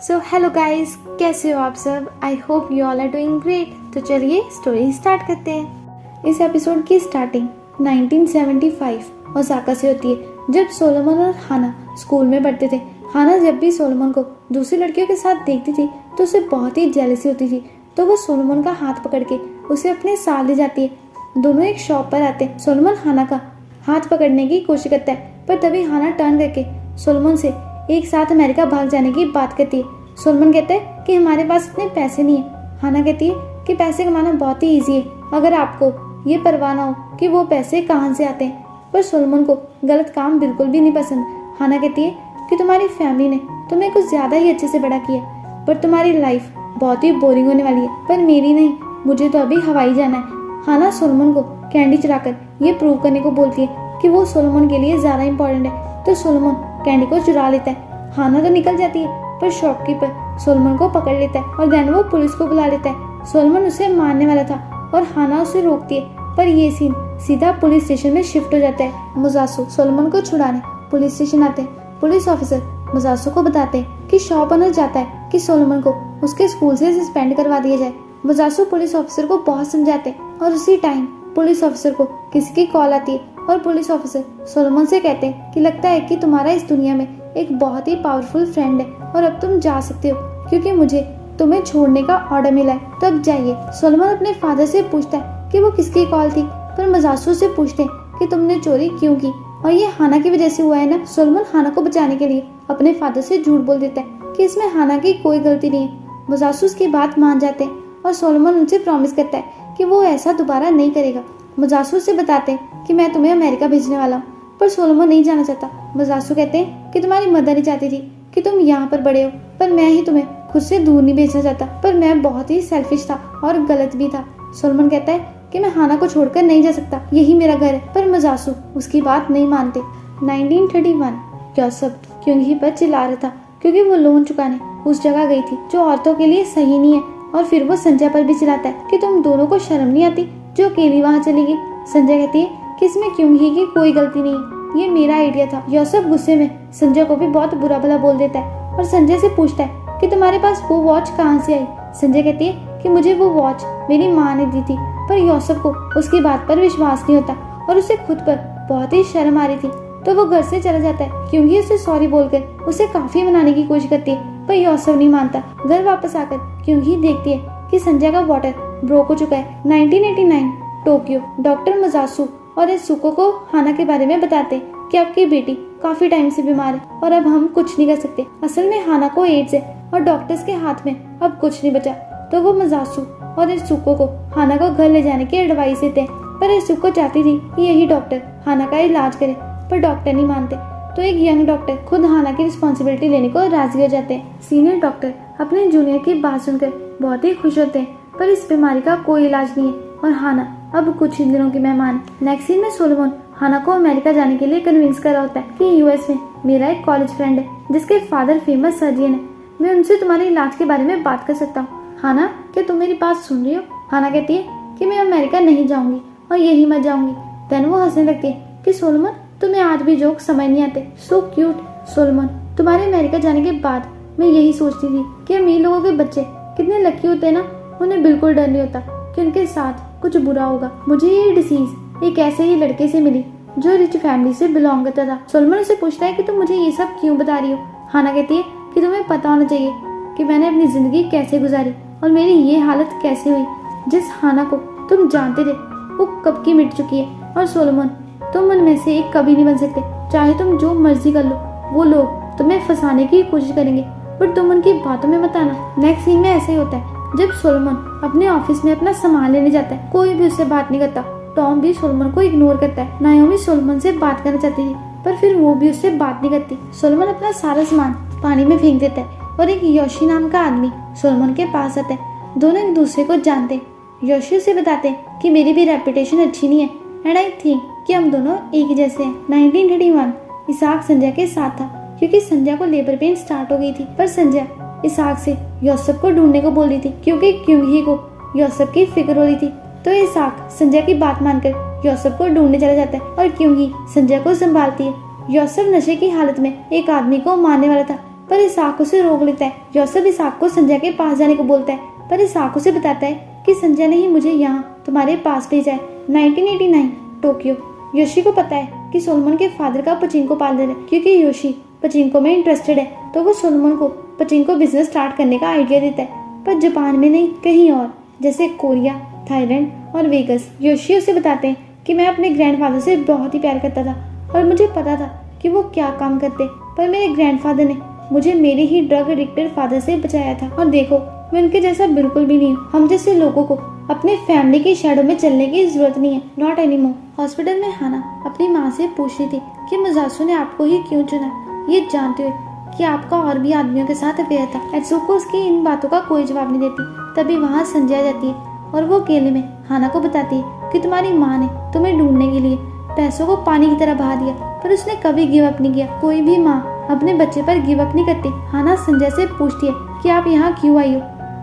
So hello guys, कैसे हो आप सब। I hope you all are doing great. तो चलिए स्टोरी स्टार्ट करते हैं। इस एपिसोड की स्टार्टिंग 1975 ओसाका से होती है, जब सोलोमन और हाना स्कूल में पढ़ते थे। हाना जब भी सोलोमन को दूसरी लड़कियों के साथ देखती थी तो उसे बहुत ही जेलसी होती थी, तो वो सोलोमन का हाथ पकड़ के उसे अपने साथ ले जाती है। दोनों एक शॉप पर आते हैं। सोलोमन हाना का हाथ पकड़ने की कोशिश करता है, पर तभी हाना टर्न करके सोलोमन से एक साथ अमेरिका भाग जाने की बात करती है। सोलोमन कहता है कि हमारे पास इतने पैसे नहीं है। हाना कहती है कि पैसे कमाना बहुत ही इजी है, अगर आपको ये परवाह ना हो कि वो पैसे कहाँ से आते हैं। पर सोलोमन को गलत काम बिल्कुल भी नहीं पसंद। हाना कहती है कि तुम्हारी फैमिली ने तुम्हें कुछ ज्यादा ही अच्छे से बड़ा किया, पर तुम्हारी लाइफ बहुत ही बोरिंग होने वाली है। पर मेरी नहीं, मुझे तो अभी हवाई जाना है। हाना सोलोमन को कैंडी चुराकर ये प्रूव करने को बोलती है कि वो सोलोमन के लिए ज्यादा इम्पोर्टेंट है, तो सोलोमन कैंडी को चुरा लेता है। हाना तो निकल जाती है, पर शॉपकीपर सोलोमन को पकड़ लेता है और देन वो पुलिस को बुला लेता है। सोलोमन उसे मारने वाला था और हाना उसे रोकती है, पर ये सीन सीधा पुलिस स्टेशन में शिफ्ट हो जाता है। मुजासु सोलोमन को छुड़ाने पुलिस स्टेशन आते हैं। पुलिस ऑफिसर मुजासु को बताते हैं कि शॉप ओनर चाहता है कि सोलोमन को उसके स्कूल से सस्पेंड करवा दिया जाए। मुजासु पुलिस ऑफिसर को बहुत समझाते हैं और उसी टाइम पुलिस ऑफिसर को किसी की कॉल आती है और पुलिस ऑफिसर सोलोमन से कहते हैं कि लगता है कि तुम्हारा इस दुनिया में एक बहुत ही पावरफुल फ्रेंड है और अब तुम जा सकते हो, क्योंकि मुझे तुम्हें छोड़ने का ऑर्डर मिला है, तो अब जाइए। सोलोमन अपने फादर से पूछता है कि वो किसकी कॉल थी, पर मुजासु से पूछते हैं कि तुमने चोरी क्यों की और ये हाना की वजह से हुआ है ना। सोलोमन हाना को बचाने के लिए अपने फादर से झूठ बोल देता है कि इसमें हाना की कोई गलती नहीं है। मुजासु उसकी बात मान जाते हैं और सोलोमन उनसे प्रॉमिस करता है कि वो ऐसा दोबारा नहीं करेगा। मुजासु से बताते हैं कि मैं तुम्हें अमेरिका भेजने वाला हूँ, पर सोलोमन नहीं जाना चाहता। मुजासु कहते हैं कि तुम्हारी मदर ही चाहती थी कि तुम यहाँ पर बड़े हो, पर मैं ही तुम्हें खुद से दूर नहीं भेजना चाहता, पर मैं बहुत ही सेल्फिश था और गलत भी था। सोलोमन कहता है कि मैं हाना को छोड़कर नहीं जा सकता, यही मेरा घर है, पर मुजासु उसकी बात नहीं मानते। 1931 योसेफ क्योंकि पर चिल्ला रहा था क्योंकि वो लोन चुकाने उस जगह गई थी जो औरतों के लिए सही नहीं है, और फिर वो संजय पर भी चिल्लाता है कि तुम दोनों को शर्म नहीं आती जो अकेली वहाँ चली गई। संजय कहती है कि इसमें क्यों ही की कोई गलती नहीं है, ये मेरा आइडिया था। योसेफ गुस्से में संजय को भी बहुत बुरा भला बोल देता है और संजय से पूछता है कि तुम्हारे पास वो वॉच कहाँ से आई। संजय कहती है कि मुझे वो वॉच मेरी माँ ने दी थी, पर योसेफ को उसकी बात पर विश्वास नहीं होता और उसे खुद पर बहुत ही शर्म आ रही थी, तो वो घर से चला जाता है। क्योंकि उसे सॉरी बोलकर उसे काफी मनाने की कोशिश करती है, पर योसेफ नहीं मानता। घर वापस आकर क्योंकि देखती है कि संजय का वाटर ब्रोक हो चुका है। 1989 टोक्यो डॉक्टर मुजासु और इत्सुको को हाना के बारे में बताते हैं कि आपकी बेटी काफी टाइम से बीमार है और अब हम कुछ नहीं कर सकते। असल में हाना को एड्स है और डॉक्टर्स के हाथ में अब कुछ नहीं बचा, तो वो मुजासु और इत्सुको को हाना को घर ले जाने की एडवाइस देते हैं। पर इत्सुको चाहती थी कि यही डॉक्टर हाना का इलाज करे, पर डॉक्टर नहीं मानते, तो एक यंग डॉक्टर खुद हाना की रिस्पॉन्सिबिलिटी लेने को राजी हो जाते हैं। सीनियर डॉक्टर अपने जूनियर की बात सुनकर बहुत ही खुश होते हैं, पर इस बीमारी का कोई इलाज नहीं है और हाना अब कुछ ही दिनों की मेहमान। नेक्स्ट सीन में सोलोमन हाना को अमेरिका जाने के लिए कन्विंस कर रहा होता है कि यूएस में मेरा एक कॉलेज फ्रेंड है जिसके फादर फेमस सर्जन है, मैं उनसे तुम्हारे इलाज के बारे में बात कर सकता हूँ। हाना, क्या तुम मेरी बात सुन रही हो। हाना कहती है कि मैं अमेरिका नहीं जाऊंगी और यही मत जाऊंगी। देन वो हंसने लगती है कि सोलोमन, तुम्हें आज भी जोक समझ नहीं आते, सो क्यूट। सोलोमन, तुम्हारे अमेरिका जाने के बाद मैं यही सोचती थी कि अमीर लोगों के बच्चे कितने लकी होते हैं ना, उन्हें बिल्कुल डर नहीं होता कि उनके साथ कुछ बुरा होगा। मुझे ये डिसीज एक ऐसे ही लड़के से मिली जो रिच फैमिली से बिलोंग करता था। सोलोमन उसे पूछता है कि तुम मुझे ये सब क्यों बता रही हो। हाना कहती है कि तुम्हें पता होना चाहिए कि मैंने अपनी जिंदगी कैसे गुजारी और मेरी ये हालत कैसे हुई। जिस हाना को तुम जानते थे वो कब की मिट चुकी है, और सोलोमन, तुम उनमें से एक कभी नहीं बन सकते। चाहे तुम जो मर्जी कर लो, वो लोग तुम्हें फंसाने की कोशिश करेंगे, पर तुम उनकी बातों में मत आना। नेक्स्ट सीन में ऐसे ही होता है जब सोलोमन अपने ऑफिस में अपना सामान लेने जाता है, कोई भी उससे बात नहीं करता। टॉम भी सोलोमन को इग्नोर करता है। नायोमी सोलोमन से बात करना चाहती थी, पर फिर वो भी उससे बात नहीं करती। सोलोमन अपना सारा सामान पानी में फेंक देता है और एक योशी नाम का आदमी सोलोमन के पास आता है। दोनों एक दूसरे को जानते हैं। योशी उसे बताते हैं कि मेरी भी रेपुटेशन अच्छी नहीं है एंड आई थिंक कि हम दोनों एक ही जैसे हैं। 1931 इसाक संजय के साथ था क्योंकि संजय को लेबर पेन स्टार्ट हो गई थी, पर संजय इसाक से योसेफ को ढूंढने को बोल रही थी क्योंकि क्योंही को योसेफ की फिक्र हो रही थी। तो इसाक संजय की बात मानकर योसेफ को ढूंढने चला जाता है और क्योंही संजय को संभालती है। योसेफ नशे की हालत में एक आदमी को मारने वाला था, पर इसाक उसे रोक लेता है। यूसुफ इसाक को संजय के पास जाने को बोलता है, पर इसाक उसे बताता है कि संजय ने ही मुझे यहाँ तुम्हारे पास भेजा है। 1989 टोक्यो। योशी को पता है कि सोलोमन के फादर का पचिंको पार्लर है। क्योंकि योशी पचिंको में इंटरेस्टेड है तो वो सोलोमन को पचिंको बिजनेस स्टार्ट करने का आइडिया देता है, पर जापान में नहीं, कहीं और, जैसे कोरिया, थाईलैंड और वेगस। योशी उसे बताते हैं कि मैं अपने ग्रैंडफादर से बहुत ही प्यार करता था और मुझे पता था कि वो क्या काम करते, पर मेरे ग्रैंडफादर ने मुझे मेरे ही ड्रग एडिक्टेड फादर से बचाया था। और देखो, मैं उनके जैसा बिल्कुल भी नहीं हूँ। हम जैसे लोगों को अपने फैमिली की शैडो में चलने की जरूरत नहीं है। Not anymore. हॉस्पिटल में हाना अपनी माँ से पूछ रही थी कि मुजासु ने आपको ही क्यों चुना, ये जानते हुए कि आपका और भी आदमियों के साथ अफेयर था। एत्सुको उसकी इन बातों का कोई जवाब नहीं देती। तभी वहाँ संजय आ जाती है और वो अकेले में हाना को बताती है कि तुम्हारी माँ ने तुम्हें ढूंढने के लिए पैसों को पानी की तरह बहा दिया, पर उसने कभी गिव अप नहीं किया। कोई भी माँ अपने बच्चे पर गिव अप नहीं करती। हाना संजय से पूछती है कि आप यहाँ क्यों आई हो,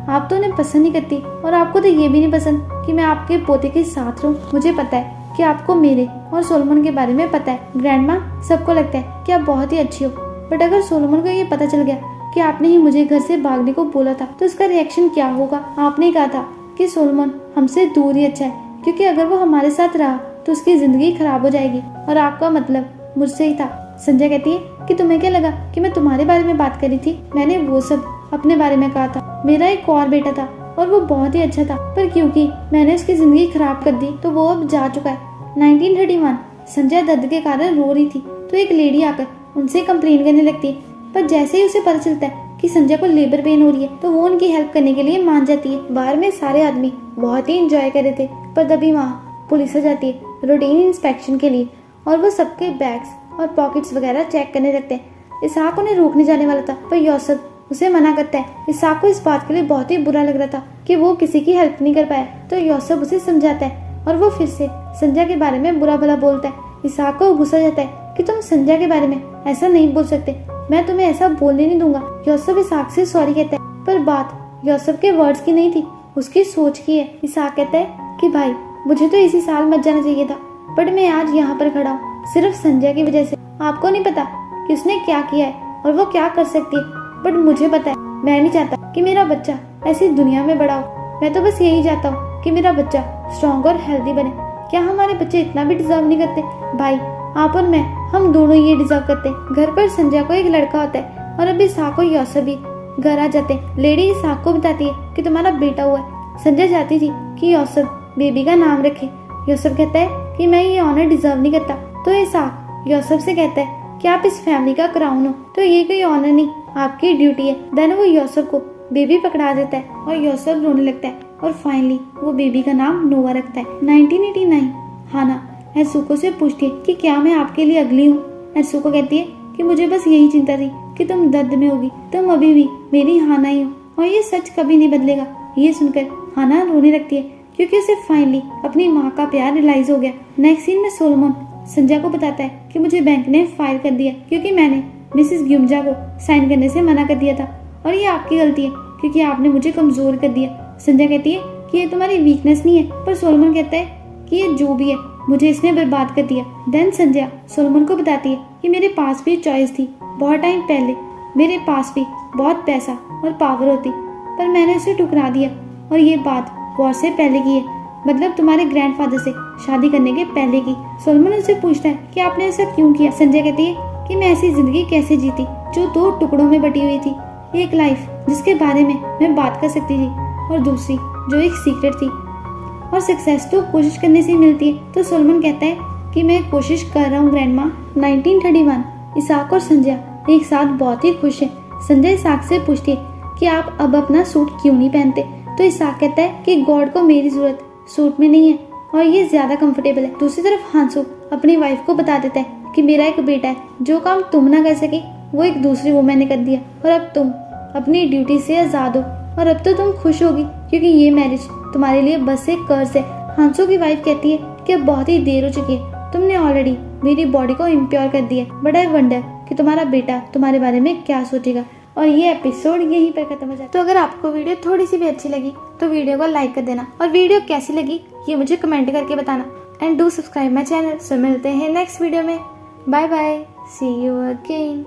आप तो उन्हें पसंद नहीं करती और आपको तो ये भी नहीं पसंद कि मैं आपके पोते के साथ रहूं। मुझे पता है कि आपको मेरे और सोलोमन के बारे में पता है। ग्रैंडमा, सबको लगता है कि आप बहुत ही अच्छी हो, बट अगर सोलोमन को ये पता चल गया कि आपने ही मुझे घर से भागने को बोला था तो उसका रिएक्शन क्या होगा। आपने कहा था कि सोलोमन हमसे दूर ही अच्छा है, क्योंकि अगर वो हमारे साथ रहा तो उसकी जिंदगी खराब हो जाएगी, और आपका मतलब मुझसे ही था। संजय कहती है कि तुम्हें क्या लगा कि मैं तुम्हारे बारे में बात करी थी। मैंने वो सब अपने बारे में कहा था। मेरा एक और बेटा था और वो बहुत ही अच्छा था, पर क्योंकि मैंने उसकी जिंदगी खराब कर दी तो वो अब जा चुका है। 1931 संजय दर्द के कारण रो रही थी तो एक लेडी आकर उनसे कंप्लेन करने लगती है, पर जैसे ही उसे पता चलता है कि संजय को लेबर पेन हो रही है तो वो उनकी हेल्प करने के लिए मान जाती है। बाहर में सारे आदमी बहुत ही एंजॉय कर रहे थे, पर तभी वहाँ पुलिस आ जाती है रूटीन इंस्पेक्शन के लिए, और वो सबके बैग्स और पॉकेट्स वगैरह चेक करने लगते हैं। इसाक उन्हें रोकने जाने वाला था, पर यूसुफ उसे मना करता है। इसाक को इस बात के लिए बहुत ही बुरा लग रहा था कि वो किसी की हेल्प नहीं कर पाया, तो यूसुफ उसे समझाता है और वो फिर से संजय के बारे में बुरा भला बोलता है। इसाक को गुस्सा जाता है कि तुम संजय के बारे में ऐसा नहीं बोल सकते, मैं तुम्हें ऐसा बोलने नहीं दूंगा। यूसुफ इसाक से सॉरी कहता है, पर बात यूसुफ के वर्ड्स की नहीं थी, उसकी सोच की है। इसाक कहता है कि भाई, मुझे तो इसी साल मत जाना चाहिए था, बट मैं आज यहाँ पर खड़ा हूँ सिर्फ संजय की वजह से। आपको नहीं पता कि उसने क्या किया है और वो क्या कर सकती है, बट मुझे पता है। मैं नहीं चाहता कि मेरा बच्चा ऐसी दुनिया में बड़ा हो। मैं तो बस यही चाहता हूँ कि मेरा बच्चा स्ट्रॉन्ग और हेल्दी बने। क्या हमारे बच्चे इतना भी डिजर्व नहीं करते? भाई, आप और मैं, हम दोनों ये डिजर्व करते हैं। घर पर संजय को एक लड़का होता है और अभी इसाक और यूसुफ भी घर आ जाते हैं। लेडी इसाक को बताती है कि तुम्हारा बेटा हुआ है। संजय चाहती थी कि यूसुफ बेबी का नाम रखे। यूसुफ कहता है कि मैं ये ऑनर डिजर्व नहीं करता, तो इसाक यूसुफ से कहता है कि आप इस फैमिली का क्राउन हो, तो ये कोई ऑनर नहीं, आपकी ड्यूटी है। देन वो यूसुफ को बेबी पकड़ा देता है और यूसुफ रोने लगता है और फाइनली वो बेबी का नाम नोवा रखता है। 1989 हाना एत्सुको से पूछती है कि क्या मैं आपके लिए अगली हूँ। एत्सुको कहती है कि मुझे बस यही चिंता थी कि तुम दर्द में होगी, तुम अभी भी मेरी हाना ही हो और ये सच कभी नहीं बदलेगा। ये सुनकर हाना रोने लगती है क्योंकि उसे फाइनली अपनी माँ का प्यार रियलाइज हो गया। नेक्स्ट सीन में सोलोमन संजय को बताता है कि मुझे बैंक ने फायर कर दिया क्योंकि मैंने मिसेस ग्युमजा को साइन करने से मना कर दिया था, और ये आपकी गलती है क्योंकि आपने मुझे कमजोर कर दिया। संजय कहती है कि ये तुम्हारी वीकनेस नहीं है, पर सोलोमन कहता है कि ये जो भी है, मुझे इसने बर्बाद कर दिया। देन संजय सोलोमन को बताती है कि मेरे पास भी चॉइस थी। बहुत टाइम पहले मेरे पास भी बहुत पैसा और पावर होती, पर मैंने उसे ठुकरा दिया, और ये बात वॉर से पहले की है, मतलब तुम्हारे ग्रैंडफादर से शादी करने के पहले की। सोलोमन उससे पूछता है कि आपने ऐसा क्यों किया। संजय कहती है कि मैं ऐसी जिंदगी कैसे जीती जो 2 टुकड़ों में बटी हुई थी, एक लाइफ जिसके बारे में मैं बात कर सकती थी और दूसरी जो एक सीक्रेट थी, और सक्सेस तो कोशिश करने से ही मिलती है। तो सोलोमन कहता है कि मैं कोशिश कर रहा हूँ ग्रैंडमा। 1931 इसाक और संजय एक साथ बहुत ही खुश है। संजय इसाक से पूछती है कि आप अब अपना सूट क्यों नहीं पहनते, तो इसाक कहता है कि गॉड को मेरी जरूरत सूट में नहीं है और ये ज्यादा कंफर्टेबल है। दूसरी तरफ हांसो अपनी वाइफ को बता देता है कि मेरा एक बेटा है, जो काम तुम ना कर सके वो एक दूसरी वुमेन ने कर दिया, और अब तुम अपनी ड्यूटी से आजाद हो, और अब तो तुम खुश होगी क्योंकि ये मैरिज तुम्हारे लिए बस एक कर्ज है। हांसो की वाइफ कहती है कि अब बहुत ही देर हो चुकी है, तुमने ऑलरेडी मेरी बॉडी को इम्प्योर कर दिया, बट आई वंडर कि तुम्हारा बेटा तुम्हारे बारे में क्या सोचेगा। और ये एपिसोड यहीं पर खत्म हो जाता है। तो अगर आपको वीडियो थोड़ी सी भी अच्छी लगी तो वीडियो को लाइक कर देना, और वीडियो कैसी लगी ये मुझे कमेंट करके बताना, and do subscribe my channel. So मिलते हैं नेक्स्ट वीडियो में। Bye bye, see you again.